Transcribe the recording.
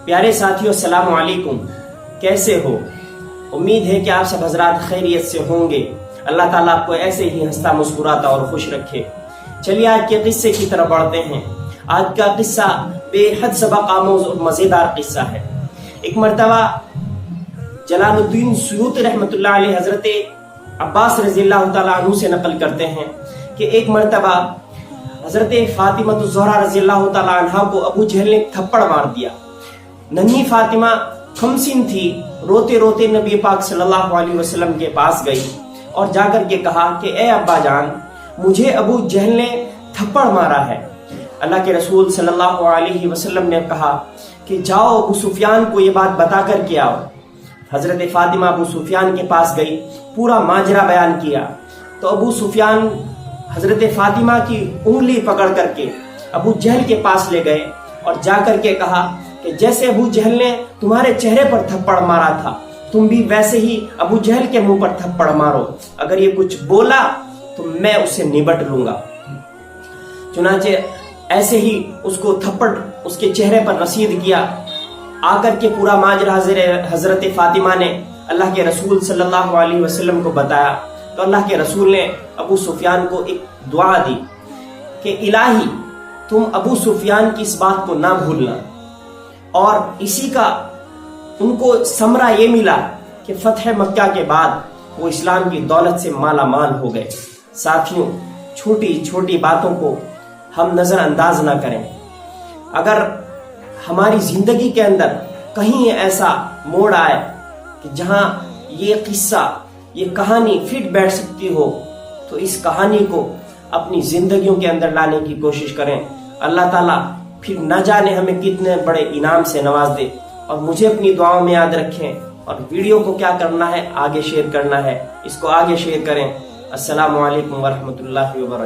پیارے ساتھیوں السلام علیکم، کیسے ہو؟ امید ہے کہ آپ سب حضرات خیریت سے ہوں گے۔ اللہ تعالیٰ آپ کو ایسے ہی ہنستا مسکراتا اور خوش رکھے۔ چلیے آج کے قصے کی طرف بڑھتے ہیں۔ آج کا قصہ بے حد سبق آموز اور مزیدار قصہ ہے۔ ایک مرتبہ جلال الدین سیوطی رحمۃ اللہ علیہ حضرت عباس رضی اللہ تعالیٰ عنہ سے نقل کرتے ہیں کہ ایک مرتبہ حضرت فاطمہ الزہرا رضی اللہ تعالیٰ عنہ کو ابو جہل نے تھپڑ مار دیا۔ ننھی فاطمہ خمسین تھی، روتے روتے نبی پاک صلی اللہ علیہ وسلم کے پاس گئی اور جا کر کے کہا کہ اے ابا جان، مجھے ابو جہل نے تھپڑ مارا ہے۔ اللہ کے رسول صلی اللہ علیہ وسلم نے کہا کہ جاؤ ابو سفیان کو یہ بات بتا کر کے آؤ۔ حضرت فاطمہ ابو سفیان کے پاس گئی، پورا ماجرا بیان کیا تو ابو سفیان حضرت فاطمہ کی انگلی پکڑ کر کے ابو جہل کے پاس لے گئے اور جا کر کے کہا کہ جیسے ابو جہل نے تمہارے چہرے پر تھپڑ مارا تھا، تم بھی ویسے ہی ابو جہل کے منہ پر تھپڑ مارو، اگر یہ کچھ بولا تو میں اسے نبٹ لوں گا۔ چنانچہ ایسے ہی اس کو تھپڑ اس کے چہرے پر رسید کیا۔ آ کر کے پورا ماجرا حضرت فاطمہ نے اللہ کے رسول صلی اللہ علیہ وسلم کو بتایا تو اللہ کے رسول نے ابو سفیان کو ایک دعا دی کہ الہی تم ابو سفیان کی اس بات کو نہ بھولنا۔ اور اسی کا ان کو ثمرہ یہ ملا کہ فتح مکہ کے بعد وہ اسلام کی دولت سے مالا مال ہو گئے۔ ساتھیوں، چھوٹی چھوٹی باتوں کو ہم نظر انداز نہ کریں۔ اگر ہماری زندگی کے اندر کہیں ایسا موڑ آئے کہ جہاں یہ قصہ، یہ کہانی فٹ بیٹھ سکتی ہو تو اس کہانی کو اپنی زندگیوں کے اندر لانے کی کوشش کریں۔ اللہ تعالیٰ پھر نہ جانے ہمیں کتنے بڑے انعام سے نواز دے۔ اور مجھے اپنی دعاؤں میں یاد رکھیں، اور ویڈیو کو کیا کرنا ہے، آگے شیئر کرنا ہے، اس کو آگے شیئر کریں۔ السلام علیکم ورحمۃ اللہ وبرکاتہ۔